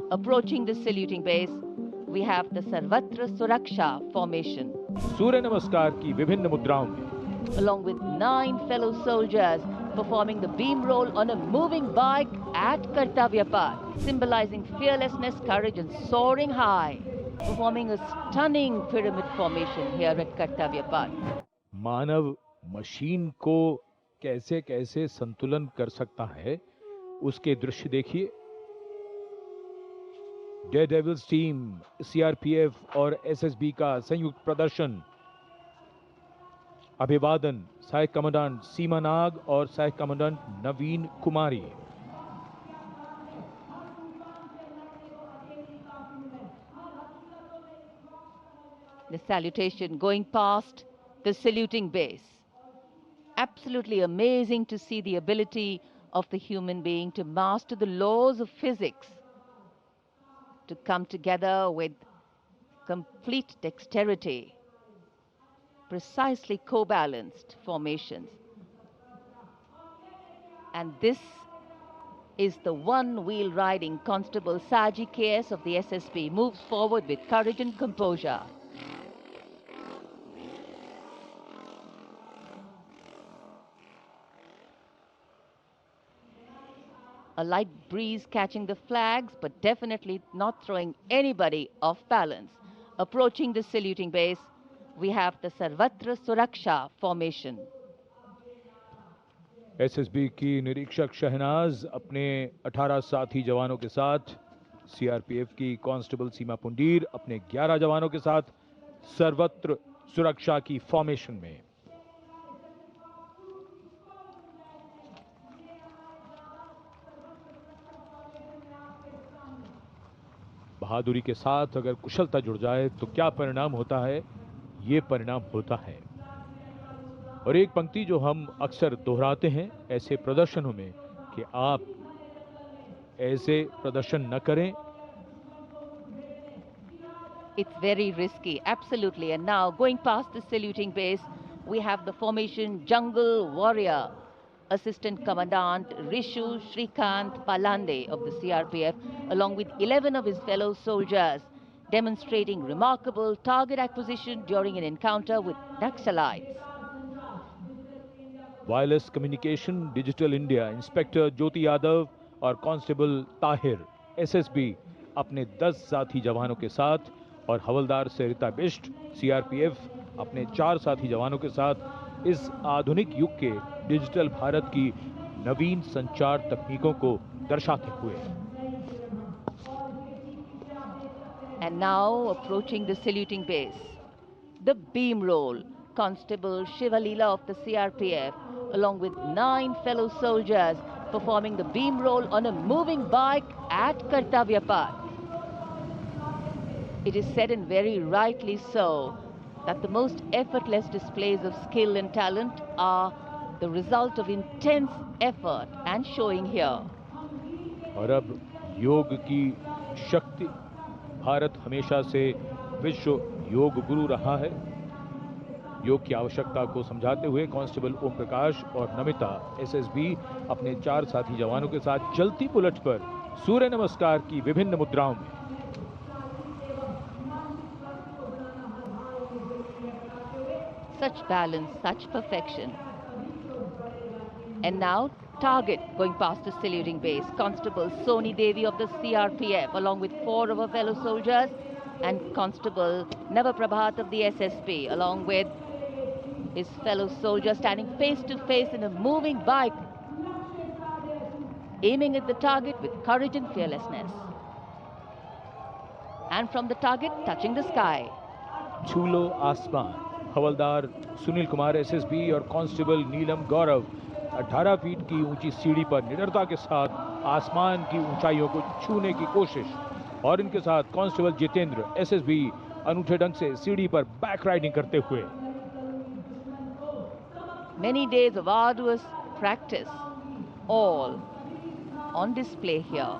Approaching the saluting base, we have the Sarvatra Suraksha formation. सूर्य नमस्कार की विभिन्न मुद्राओं में Along with 9 fellow soldiers performing the beam roll on a moving bike at Kartavya Path, symbolizing fearlessness, courage and soaring high. Performing a stunning pyramid formation here at Kartavya Path. Manav machine को कैसे कैसे संतुलन कर सकता है, उसके दृश्य देखिए। डेयरडेविल्स टीम, सीआरपीएफ और एसएसबी का संयुक्त प्रदर्शन। अभिवादन सहायक कमांडेंट सीमा नाग और सहायक commandant Naveen Kumari. The salutation going past the saluting base. Absolutely amazing to see the ability of the human being to master the laws of physics, to come together with complete dexterity, precisely co-balanced formations. And this is the one-wheel riding Constable Saji KS of the SSB, moves forward with courage and composure. A light breeze catching the flags, but definitely not throwing anybody off balance. Approaching the saluting base, we have the Sarvatra Suraksha formation. SSB की निरीक्षक शहनाज अपने 18 साथी जवानों के साथ, CRPF की constable सीमा पुंडीर अपने 11 जवानों के साथ सर्वत्र सुरक्षा की फॉर्मेशन में। बहादुरी के साथ अगर कुशलता जुड़ जाए तो क्या परिणाम होता है, ये परिणाम होता है। और एक पंक्ति जो हम अक्सर दोहराते हैं ऐसे प्रदर्शनों में कि आप ऐसे प्रदर्शन न करें। It's very risky, absolutely. And now going past the saluting base, we have the formation Jungle Warrior. Assistant Commandant Rishu Shrikant Palande of the CRPF, along with 11 of his fellow soldiers, demonstrating remarkable target acquisition during an encounter with Naxalites. Wireless communication digital India inspector Jyoti Yadav और constable Tahir SSB अपने 10 साथी जवानों के साथ और हवलदार सरिता Bisht CRPF अपने 4 साथी जवानों के साथ इस आधुनिक युग के डिजिटल भारत की नवीन संचार तकनीकों को दर्शाते हुए। And now approaching the saluting base, the beam roll, Constable Shivalila of the CRPF, along with 9 fellow soldiers, performing the beam roll on a moving bike at Kartavya Path. It is said, and very rightly so, that the most effortless displays of skill and talent are the result of intense effort and showing here. और अब योग की शक्ति, भारत हमेशा से विश्व योग गुरु रहा है। योग की आवश्यकता को समझाते हुए कांस्टेबल ओम प्रकाश और नमिता एसएसबी अपने 4 साथी जवानों के साथ चलती बुलेट पर सूर्य नमस्कार की विभिन्न मुद्राओं में। Such balance, such perfection. And now target going past the saluting base, Constable Soni Devi of the CRPF, along with 4 of her fellow soldiers, and Constable Navaprabhat of the SSB, along with his fellow soldiers, standing face to face in a moving bike, aiming at the target with courage and fearlessness. And from the target, touching the sky. छूलो आसमान, हवलदार Sunil Kumar SSB और constable नीलम गौरव 18 feet की ऊंची सीढ़ी पर निडरता के साथ आसमान की ऊंचाइयों को छूने की कोशिश, और इनके साथ कांस्टेबल जितेंद्र एसएसबी अनूठे ढंग से सीढ़ी पर बैक राइडिंग करते हुए। Many days of arduous practice, all on display here.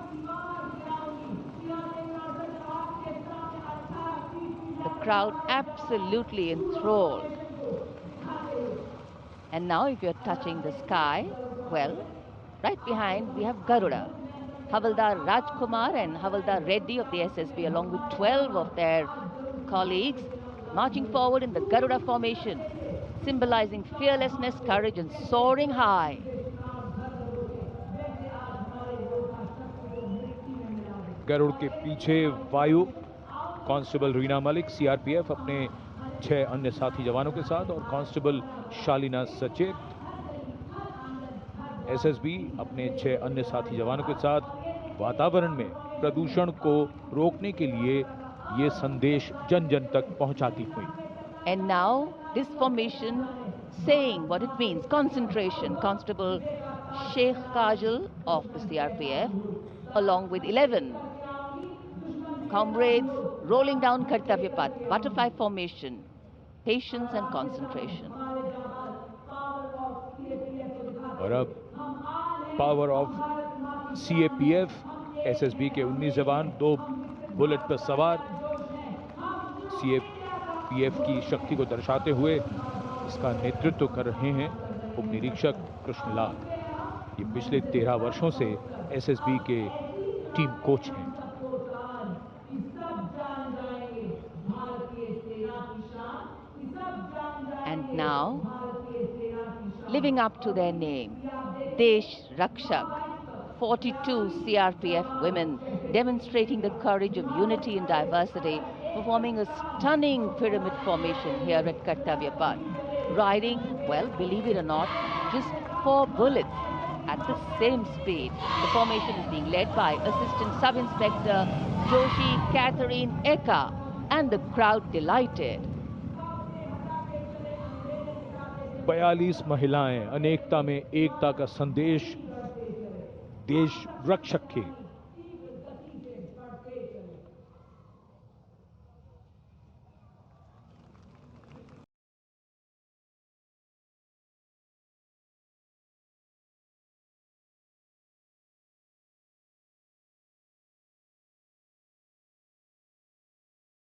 The crowd absolutely enthralled. And now if you're touching the sky, well, right behind we have Garuda. Havaldar Rajkumar and Havaldar Reddy of the SSB, along with 12 of their colleagues, marching forward in the Garuda formation, symbolizing fearlessness, courage, and soaring high. Garuda के पीछे वायु constable Reena Malik CRPF अपने 6 अन्य साथी जवानों के साथ और कांस्टेबल शालिना सचेत एसएसबी अपने 6 अन्य साथी जवानों के साथ वातावरण में प्रदूषण को रोकने के लिए ये संदेश जन जन तक पहुंचाती हुई। And now this formation saying what it means, concentration. Constable Sheikh Kajal of the CRPF along with 11 comrades rolling down Kartavya Path, butterfly formation, patience and concentration. और अब पावर ऑफ सीएपीएफ एसएसबी के 19 जवान 2 bullet पर सवार CAPF की शक्ति को दर्शाते हुए इसका नेतृत्व कर रहे हैं उप निरीक्षक कृष्णलाल। ये पिछले 13 वर्षों से एसएसबी के टीम कोच हैं। And now, living up to their name, Desh Rakshak, 42 CRPF women demonstrating the courage of unity and diversity, performing a stunning pyramid formation here at Kartavya Path, riding, well, believe it or not, just 4 bullets at the same speed. The formation is being led by Assistant Sub-Inspector Joshi Catherine Eka, and the crowd delighted. 42 महिलाएं अनेकता में एकता का संदेश देश रक्षक के